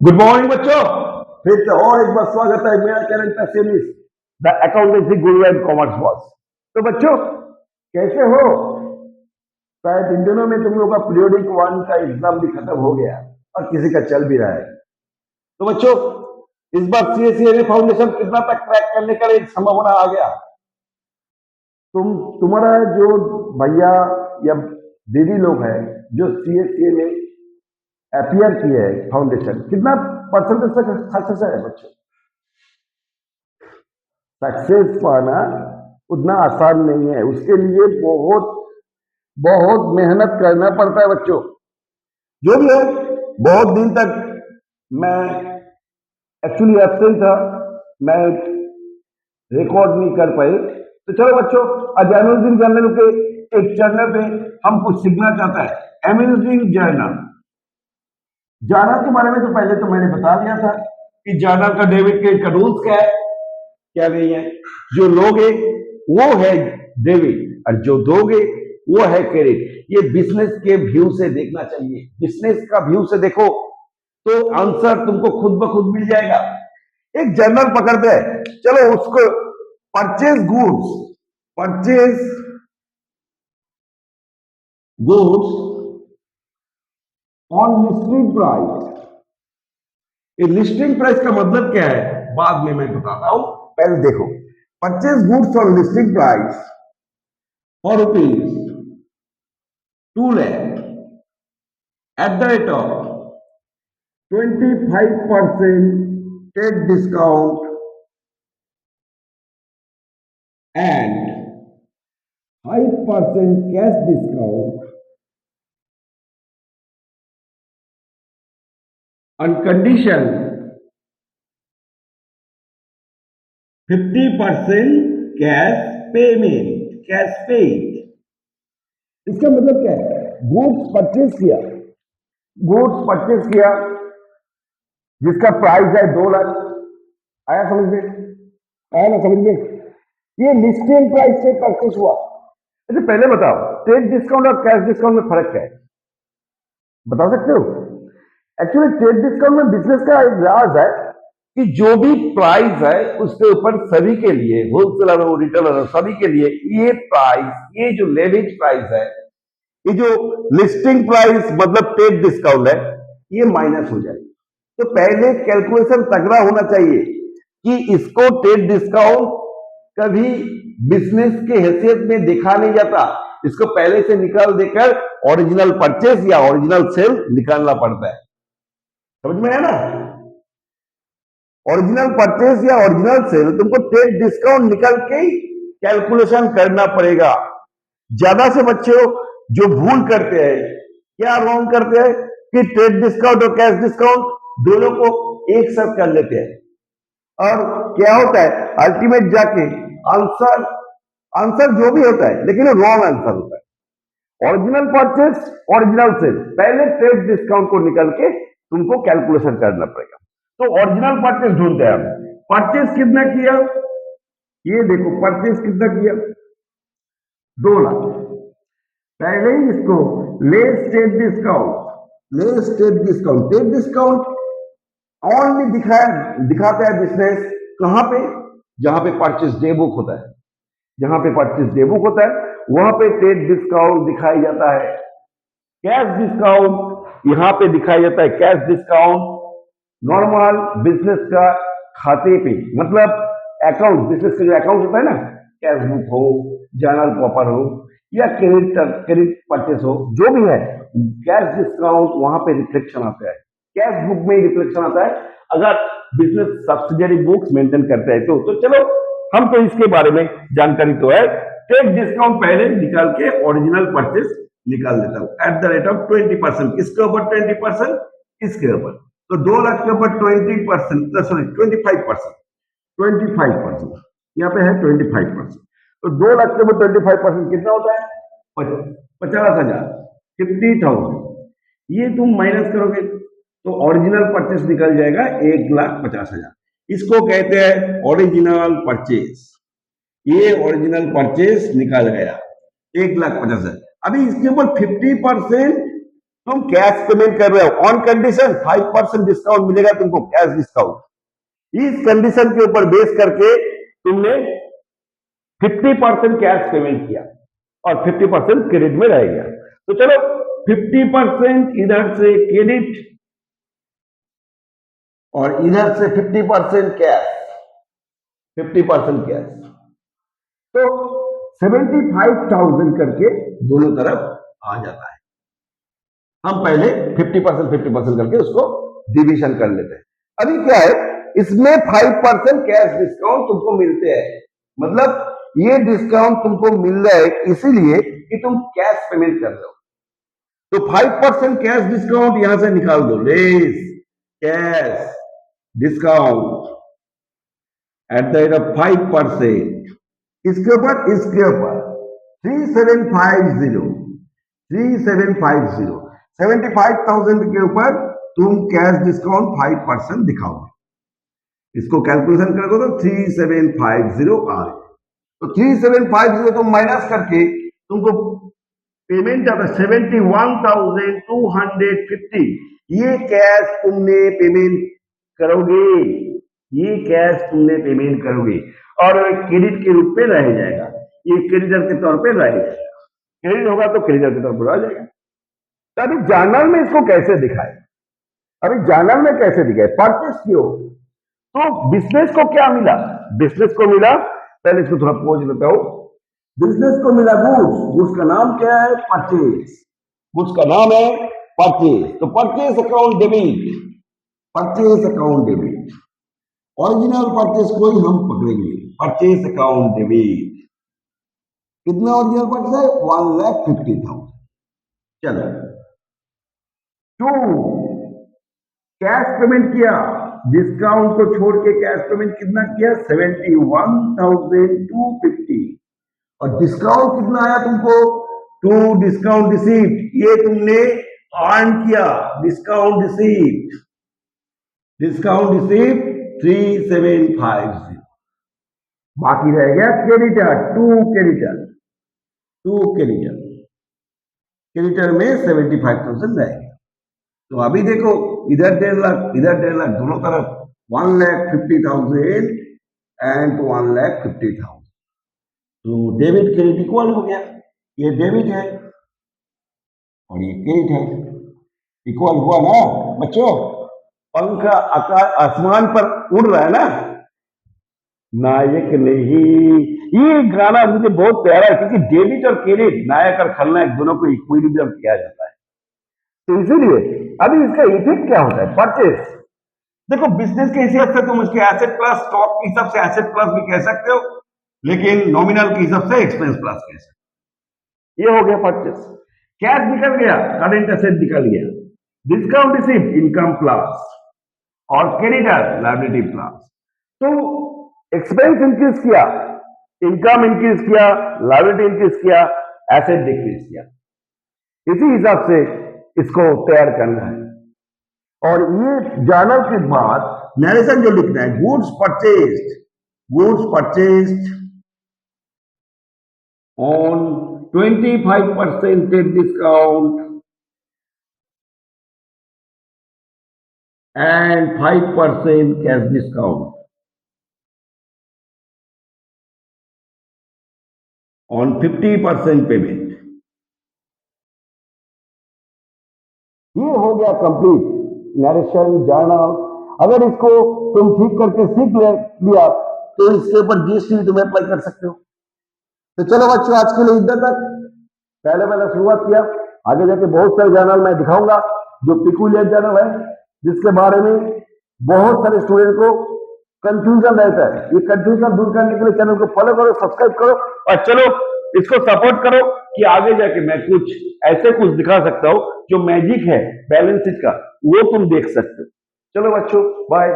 Good morning बच्चों। फिर से और एक बार स्वागत है मेरा चैनल पे series the accountancy Guru and commerce boss. तो बच्चों कैसे हो? शायद इन दिनों में तुम लोग का पीरियोडिक वन का एग्जाम भी खत्म हो गया और किसी का चल भी रहा है। तो बच्चों इस बार सीएसईआरटी फाउंडेशन कितना तक क्रैक करने का एक संभावना आ गया? तुम्हारा जो भैया या दीदी लोग हैं जो सीएसईए में अपीयर किए हैं फाउंडेशन, कितना परसेंटेज तक सक्सेस है बच्चों? सक्सेस पाना उतना आसान नहीं है, उसके लिए बहुत बहुत मेहनत करना पड़ता है बच्चों। जो भी है, बहुत दिन तक मैं एक्चुअली एब्सेंट था, मैं रिकॉर्ड नहीं कर पाए। तो चलो बच्चों, आज अमेजिंग जर्नल के एक चैनल पे हम कुछ सीखना चाहता है। अमेजिंग जर्नल जर्नल के बारे में तो पहले तो मैंने बता दिया था कि जर्नल का डेबिट क्रेडिट का रूल्स क्या नहीं है। जो लोगे वो है डेबिट और जो दोगे वो है क्रेडिट। ये बिजनेस के व्यू से देखना चाहिए। बिजनेस का व्यू से देखो तो आंसर तुमको खुद ब खुद मिल जाएगा। एक जर्नल पकड़ते हैं, चलो उसको purchase goods on listing price. ये लिस्टिंग प्राइस का मतलब क्या है बाद में मैं बताता हूं, पहले देखो। Purchase goods on listing price for rupees 2 lakh at the rate of 25% trade discount and 5% cash discount on condition 50% cash paid. इसका मतलब क्या है? गुड्स परचेज किया जिसका प्राइस है 2 लाख। आया समझ में? आया ना समझ में? ये लिस्टिंग प्राइस से परचेज हुआ। अच्छा पहले बताओ, ट्रेड डिस्काउंट और कैश डिस्काउंट में फर्क क्या है? बता सकते हो? एक्चुअली ट्रेड डिस्काउंट में बिजनेस का एक राज है कि जो भी प्राइस है उसके ऊपर सभी के लिए, होलसेलर हो रिटेलर हो, सभी के लिए ये प्राइस, ये जो लेविज प्राइस है, ये जो लिस्टिंग प्राइस मतलब ट्रेड डिस्काउंट है, ये माइनस हो जाएगी। तो पहले कैलकुलेशन तगड़ा होना चाहिए कि इसको ट्रेड डिस्काउंट कभी बिजनेस के हैसियत में देखा नहीं जाता। इसको पहले से निकाल देकर ओरिजिनल परचेज या ओरिजिनल सेल निकालना पड़ता है। समझ में है ना? ओरिजिनल परचेज या ओरिजिनल सेल तुमको ट्रेड डिस्काउंट निकल के ही कैलकुलेशन करना पड़ेगा। ज्यादा से बच्चे जो भूल करते हैं, क्या रॉन्ग करते हैं कि ट्रेड डिस्काउंट और कैश डिस्काउंट दोनों को एक साथ कर लेते हैं। और क्या होता है अल्टीमेट जाके आंसर जो भी होता है लेकिन रॉन्ग आंसर होता है। ओरिजिनल परचेज ओरिजिनल सेल, पहले ट्रेड डिस्काउंट को निकल के तुमको कैलकुलेशन करना पड़ेगा। तो ओरिजिनल परचेज ढूंढते हैं हम। परचेज कितना किया? ये देखो परचेज कितना किया? 2 लाख। पहले ही इसको less trade discount trade discount only दिखाता है बिजनेस कहां पे? जहां पे परचेज डे बुक होता है। जहां पे परचेज डे बुक होता है वहां पे ट्रेड डिस्काउंट दिखाई जाता है। कैश डिस्काउंट यहां पे दिखाया जाता है। कैश डिस्काउंट नॉर्मल बिजनेस का खाते पे, मतलब अकाउंट, बिजनेस का जो अकाउंट होता है ना, कैश बुक हो, जर्नल प्रॉपर हो या क्रेडिट परचेस हो, जो भी है, कैश डिस्काउंट वहां पे रिफ्लेक्शन आता है। कैश बुक में रिफ्लेक्शन आता है अगर बिजनेस सब्सिडियरी बुक्स मेंटेन करते हैं तो चलो हम तो इसके बारे में जानकारी तो है। ट्रेड डिस्काउंट पहले निकाल के ओरिजिनल परचेस निकाल देता हूं एट द रेट ऑफ 20%। किसके ऊपर 20%? इसके ऊपर। तो 2 लाख के ऊपर 20%, सॉरी 25%, यहाँ पे है 25%। तो 2 लाख के ऊपर 25% कितना होता है? 50,000, 50,000। ये तुम माइनस करोगे तो ओरिजिनल परचेस निकल जाएगा 1,50,000। इसको कहते हैं ओरिजिनल परचेस। ये ओरिजिनल परचेस निकल गया 1,50,000। अभी इसके ऊपर 50% तुम कैश पेमेंट कर रहे हो ऑन कंडीशन 5% डिस्काउंट मिलेगा तुमको, कैश डिस्काउंट। इस कंडीशन के ऊपर बेस करके तुमने 50% कैश पेमेंट किया और 50% क्रेडिट में रह गया। तो चलो 50% इधर से क्रेडिट और इधर से 50% कैश, 50% कैश, तो 75,000 करके दोनों तरफ आ जाता है। हम पहले 50% करके उसको डिवीजन कर लेते हैं। अभी क्या है, इसमें 5% कैश डिस्काउंट तुमको मिलते हैं, मतलब ये डिस्काउंट तुमको मिल रहा है इसीलिए कि तुम कैश पेमेंट कर रहे हो। तो 5% कैश डिस्काउंट यहां से निकाल दो, less cash discount at the rate of 5%, इसके ऊपर 3750 75,000 के ऊपर तुम कैश डिस्काउंट 5% दिखाओगे। इसको कैलकुलेशन करोगे तो 3750 आ गया। तो 3750 तुम माइनस करके तुमको पेमेंट आता 71,250। ये कैश तुमने पेमेंट करोगे, ये कैश तुमने पेमेंट करोगे और क्रेडिट के रूप में रह जाएगा, ये क्रेडिटर के तौर पे रह जाएगा। क्रेडिट होगा तो क्रेडिटर के तौर पर आ जाएगा। तो अभी जर्नल में इसको कैसे दिखाए, अभी जर्नल में कैसे दिखाए, परचेस क्यों, तो बिजनेस को क्या मिला, बिजनेस को मिला, पहले इसको थोड़ा पोज लेता हूं, बिजनेस को मिला गुड्स, गुड्स का नाम क्या है, परचेस, गुड्स का नाम है परचेस। तो purchase account debit, purchase account debit, original purchase को ही हम पकड़ेंगे, परचेस अकाउंट डेबिट। कितना ओरिजिनल परचेस है, 1,50,000। चलो, टू कैश पेमेंट किया, डिस्काउंट को छोड़ के कैश पेमेंट कितना किया, 71,250। और डिस्काउंट कितना आया तुमको, 2 डिस्काउंट रिसीप्ट, ये तुमने अर्न किया, डिस्काउंट रिसीप्ट, डिस्काउंट रिसीप्ट 3750। बाकी रह गया क्रेडिटर, 2 क्रेडिटर, 2 क्रेडिटर, क्रेडिटर में 75,000 रहेगा। तो अभी देखो इधर 1.5 लाख, इधर 1.5 लाख, दोनों तरफ 1,50,000 एंड 1,50,000। तो डेबिट क्रेडिट इक्वल हो गया, ये डेबिट है और ये क्रेडिट है, इक्वल हुआ ना बच्चों। पंखा आकाश आसमान पर उड़ रहा है ना, नायक नहीं। ये गाना मुझे बहुत प्यारा है क्योंकि डेबिट और क्रेडिट, नायक और खलनायक दोनों को इक्विलिब्रियम किया जाता है। तो इसीलिए अभी इसका इफेक्ट क्या होता है, परचेस। देखो बिजनेस के हिसाब से तुम उसके एसेट प्लस स्टॉक के हिसाब से एसेट प्लस भी कह सकते हो, लेकिन नॉमिनल के हिसाब से एक्सपेंस प्लस कह सकते हो। ये हो गया परचेस। कैश निकल गया, करंट एसेट निकल गया, डिस्काउंट रिसीव्ड इनकम प्लस और क्रेडिटर लायबिलिटी प्लस। तो एक्सपेंस इंक्रीज किया, इनकम इंक्रीज किया, लायबिलिटी इंक्रीज किया, एसेट डिक्रीज किया। इसी हिसाब से इसको तैयार करना है। और ये जर्नल के बाद नरेशन जो लिखना है, goods purchased, goods purchased on 25% discount and 5% cash discount on 50% payment। ये हो गया कंप्लीट नरेशन जर्नल। अगर इसको तुम ठीक करके सीख लिया तो इसके ऊपर जीएसटी तुम अप्लाई कर सकते हो। तो चलो बच्चों, आज के लिए इधर तक। पहले मैंने शुरुआत किया, आगे जाके बहुत सारे जर्नल मैं दिखाऊंगा जो पिकुलियर जर्नल है, जिसके बारे में बहुत सारे स्टूडेंट को कंफ्यूजन रहता है। ये कंफ्यूजन दूर करने के लिए चैनल को फॉलो करो, सब्सक्राइब करो और चलो इसको सपोर्ट करो कि आगे जाके मैं कुछ ऐसे कुछ दिखा सकता हूं जो मैजिक है बैलेंस शीट का, वो तुम देख सकते हो। चलो बच्चों, बाय।